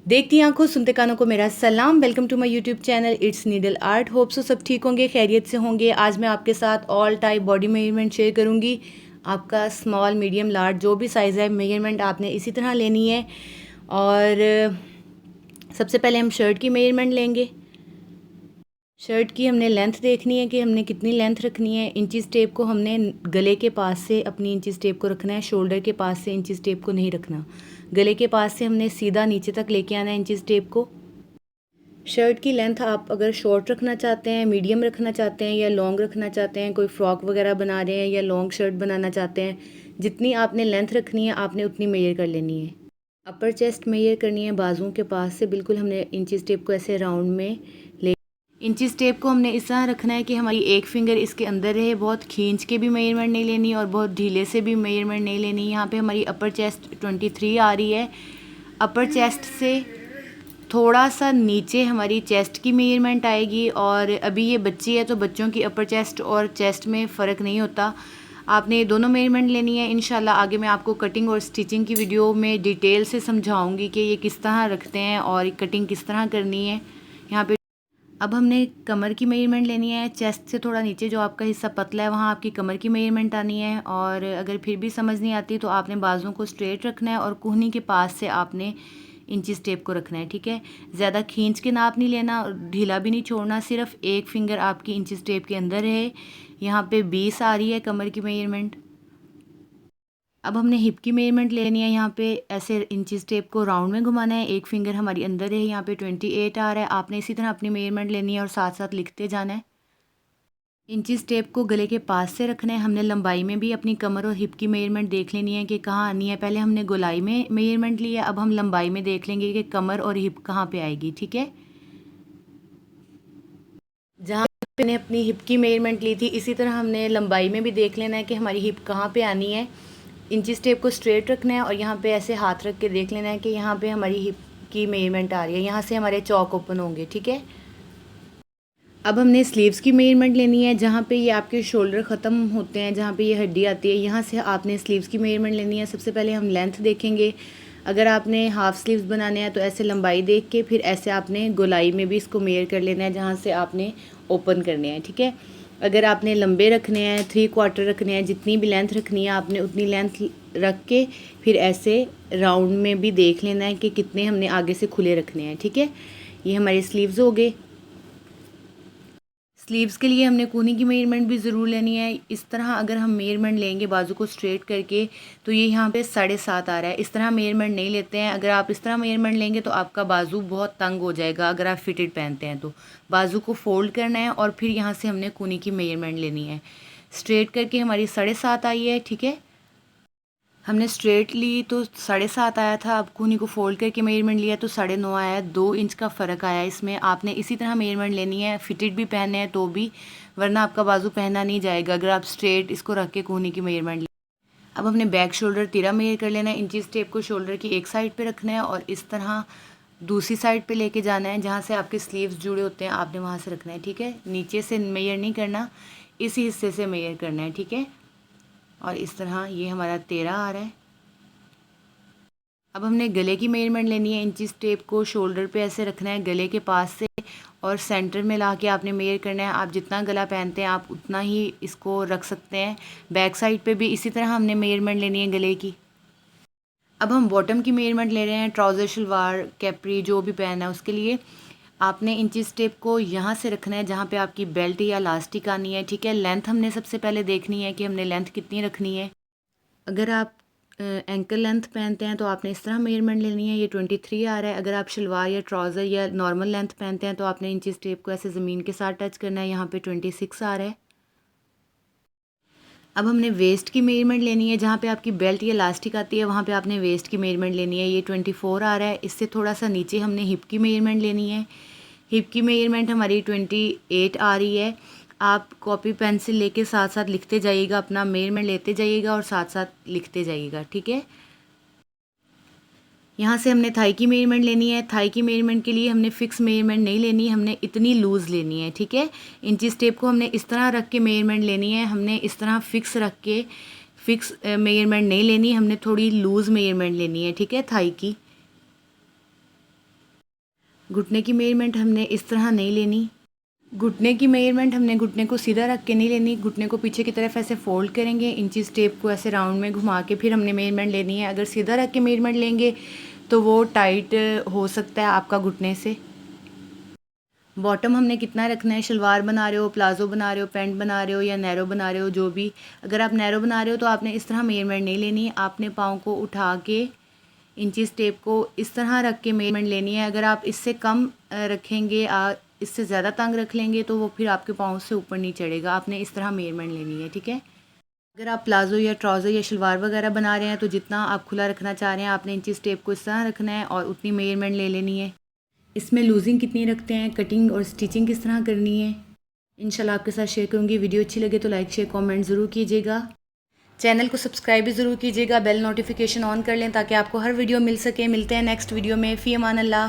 देखती आंखों सुनते कानों को मेरा सलाम। Welcome to my YouTube channel it's needle art. Hope so सब ठीक होंगे, खैरियत से होंगे। आज मैं आपके साथ all type body measurement share करूंगी। आपका स्मॉल मीडियम लार्ज जो भी साइज़ है मेजरमेंट आपने इसी तरह लेनी है। और सबसे पहले हम शर्ट की मेजरमेंट लेंगे। शर्ट की हमने लेंथ देखनी है कि हमने कितनी लेंथ रखनी है। इंचिस टेप को हमने गले के पास से अपनी इंचिस टेप को रखना है, शोल्डर के पास से इंचिस टेप को नहीं रखना। गले के पास से हमने सीधा नीचे तक लेके आना है इंचिस टेप को। शर्ट की लेंथ आप अगर शॉर्ट रखना चाहते हैं, मीडियम रखना चाहते हैं या लॉन्ग रखना चाहते हैं, कोई फ्रॉक वगैरह बना रहे हैं या लॉन्ग शर्ट बनाना चाहते हैं, जितनी आपने लेंथ रखनी है आपने उतनी मेजर कर लेनी है। अपर चेस्ट मेजर करनी है बाजुओं के पास से, बिल्कुल हमने इंचिस टेप को ऐसे राउंड में ले। इंचिस टेप को हमने इस तरह रखना है कि हमारी एक फिंगर इसके अंदर रहे। बहुत खींच के भी मेजरमेंट नहीं लेनी और बहुत ढीले से भी मेजरमेंट नहीं लेनी। यहाँ पे हमारी अपर चेस्ट 23 आ रही है। अपर चेस्ट से थोड़ा सा नीचे हमारी चेस्ट की मेजरमेंट आएगी। और अभी ये बच्ची है तो बच्चों की अपर चेस्ट और चेस्ट में फ़र्क नहीं होता। आपने ये दोनों मेजरमेंट लेनी है। इंशाल्लाह आगे मैं आपको कटिंग और स्टिचिंग की वीडियो में डिटेल से समझाऊंगी कि ये किस तरह रखते हैं और कटिंग किस तरह करनी है। यहाँ पे अब हमने कमर की मेजरमेंट लेनी है। चेस्ट से थोड़ा नीचे जो आपका हिस्सा पतला है वहाँ आपकी कमर की मेजरमेंट आनी है। और अगर फिर भी समझ नहीं आती तो आपने बाजुओं को स्ट्रेट रखना है और कोहनी के पास से आपने इंचिस टेप को रखना है, ठीक है। ज़्यादा खींच के नाप नहीं लेना और ढीला भी नहीं छोड़ना, सिर्फ एक फिंगर आपकी इंचिस टेप के अंदर है। यहाँ पे 20 आ रही है कमर की मेजरमेंट। अब हमने हिप की मेजरमेंट लेनी है। यहाँ पे ऐसे इंचिस टेप को राउंड में घुमाना है, एक फिंगर हमारी अंदर है। यहाँ पे 28 आ रहा है। आपने इसी तरह अपनी मेजरमेंट लेनी है और साथ साथ लिखते जाना है। इंचिस टेप को गले के पास से रखना है। हमने लंबाई में भी अपनी कमर और हिप की मेजरमेंट देख लेनी है कि कहाँ आनी है। पहले हमने गोलाई में मेजरमेंट ली है, अब हम लंबाई में देख लेंगे कि कमर और हिप कहाँ पे आएगी, ठीक है। जहाँ पे मैंने अपनी हिप की मेजरमेंट ली थी इसी तरह हमने लंबाई में भी देख लेना है कि हमारी हिप कहाँ पे आनी है। इंचिस टेप को स्ट्रेट रखना है और यहाँ पे ऐसे हाथ रख के देख लेना है कि यहाँ पे हमारी हिप की मेजरमेंट आ रही है। यहाँ से हमारे चौक ओपन होंगे, ठीक है। अब हमने स्लीव्स की मेजरमेंट लेनी है। जहाँ पे ये आपके शोल्डर ख़त्म होते हैं, जहाँ पे ये हड्डी आती है, यहाँ से आपने स्लीव्स की मेजरमेंट लेनी है। सबसे पहले हम लेंथ देखेंगे। अगर आपने हाफ़ स्लीव्स बनाने हैं तो ऐसे लंबाई देख के फिर ऐसे आपने गोलाई में भी इसको मेजर कर लेना है जहाँ से आपने ओपन करने हैं, ठीक है। अगर आपने लंबे रखने हैं, 3/4 रखने हैं, जितनी भी लेंथ रखनी है आपने उतनी लेंथ रख के फिर ऐसे राउंड में भी देख लेना है कि कितने हमने आगे से खुले रखने हैं, ठीक है। ये हमारे स्लीव्स हो गए। स्लीव्स के लिए हमने कोहनी की मेजरमेंट भी ज़रूर लेनी है। इस तरह अगर हम मेजरमेंट लेंगे बाजू को स्ट्रेट करके तो ये यहाँ पे 7.5 आ रहा है। इस तरह मेजरमेंट नहीं लेते हैं। अगर आप इस तरह मेजरमेंट लेंगे तो आपका बाजू बहुत तंग हो जाएगा। अगर आप फिटेड पहनते हैं तो बाजू को फोल्ड करना है और फिर यहाँ से हमने कोहनी की मेजरमेंट लेनी है। स्ट्रेट करके हमारी 7.5 आई है, ठीक है। हमने स्ट्रेट ली तो 7.5 आया था। अब कोहनी को फोल्ड करके मेजरमेंट लिया तो 9.5 आया। 2 इंच का फ़र्क आया इसमें। आपने इसी तरह मेजरमेंट लेनी है, फिटेड भी पहनने हैं तो भी, वरना आपका बाजू पहना नहीं जाएगा अगर आप स्ट्रेट इसको रख के कोहनी की मेजरमेंट ली। अब हमने बैक शोल्डर तिरा मेजर कर लेना है। इंचिस टेप को शोल्डर की एक साइड पे रखना है और इस तरह दूसरी साइड पे लेके जाना है। जहाँ से आपके स्लीव्स जुड़े होते हैं आपने वहाँ से रखना है, ठीक है। नीचे से मेजर नहीं करना, इसी हिस्से से मेजर करना है, ठीक है। और इस तरह ये हमारा 13 आ रहा है। अब हमने गले की मेजरमेंट लेनी है। इंचिस टेप को शोल्डर पे ऐसे रखना है गले के पास से और सेंटर में ला के आपने मेजर करना है। आप जितना गला पहनते हैं आप उतना ही इसको रख सकते हैं। बैक साइड पे भी इसी तरह हमने मेजरमेंट लेनी है गले की। अब हम बॉटम की मेजरमेंट ले रहे हैं। ट्राउज़र, शलवार, कैप्री जो भी पहना है उसके लिए आपने इंचिस टेप को यहाँ से रखना है जहाँ पे आपकी बेल्ट या इलास्टिक आनी है, ठीक है। लेंथ हमने सबसे पहले देखनी है कि हमने लेंथ कितनी रखनी है। अगर आप एंकल लेंथ पहनते हैं तो आपने इस तरह मेजरमेंट लेनी है। ये 23 आ रहा है। अगर आप शलवार या ट्राउज़र या नॉर्मल लेंथ पहनते हैं तो आपने इंचिस टेप को ऐसे ज़मीन के साथ टच करना है। यहाँ पे 26 आ रहा है। अब हमने वेस्ट की मेजरमेंट लेनी है। जहाँ पे आपकी बेल्ट या इलास्टिक आती है वहाँ पे आपने वेस्ट की मेजरमेंट लेनी है। ये 24 आ रहा है। इससे थोड़ा सा नीचे हमने हिप की मेजरमेंट लेनी है। हिप की मेजरमेंट हमारी 28 आ रही है। आप कॉपी पेंसिल लेके साथ साथ लिखते जाइएगा, अपना मेजरमेंट लेते जाइएगा और साथ साथ लिखते जाइएगा, ठीक है। यहाँ से हमने थाई की मेजरमेंट लेनी है। थाई की मेजरमेंट के लिए हमने फ़िक्स मेजरमेंट नहीं लेनी, हमने इतनी लूज़ लेनी है, ठीक है। इंचिस टेप को हमने इस तरह रख के मेजरमेंट लेनी है। हमने इस तरह फ़िक्स रख के फ़िक्स मेजरमेंट नहीं लेनी, हमने थोड़ी लूज़ मेजरमेंट लेनी है, ठीक है, थाई की। घुटने की मेजरमेंट हमने इस तरह नहीं लेनी। घुटने की मेजरमेंट हमने घुटने को सीधा रख के नहीं लेनी, घुटने को पीछे की तरफ ऐसे फोल्ड करेंगे, इंचेस टेप को ऐसे राउंड में घुमा के फिर हमने मेजरमेंट लेनी है। अगर सीधा रख के मेजरमेंट लेंगे तो वो टाइट हो सकता है आपका घुटने से। बॉटम हमने कितना रखना है, शलवार बना रहे हो, प्लाज़ो बना रहे हो, पैंट बना रहे हो या नैरो बना रहे हो, जो भी। अगर आप नैरो बना रहे हो तो आपने इस तरह मेजरमेंट नहीं लेनी, आपने पाँव को उठा के इंचेस टेप को इस तरह रख के मेजरमेंट लेनी है। अगर आप इससे कम रखेंगे, इससे ज़्यादा तंग रख लेंगे तो वो फिर आपके पाँव से ऊपर नहीं चढ़ेगा। आपने इस तरह मेजरमेंट लेनी है, ठीक है। अगर आप प्लाज़ो या ट्राउज़र या शलवार वगैरह बना रहे हैं तो जितना आप खुला रखना चाह रहे हैं आपने इंचेस टेप को इस तरह रखना है और उतनी मेजरमेंट ले लेनी है। इसमें लूजिंग कितनी रखते हैं, कटिंग और स्टिचिंग किस तरह करनी है, इंशाल्लाह आपके साथ शेयर करूँगी। वीडियो अच्छी लगे तो लाइक शेयर कमेंट ज़रूर कीजिएगा। चैनल को सब्सक्राइब भी ज़रूर कीजिएगा, बेल नोटिफिकेशन ऑन कर लें ताकि आपको हर वीडियो मिल सके। मिलते हैं नेक्स्ट वीडियो में। फ़ी अमान अल्लाह।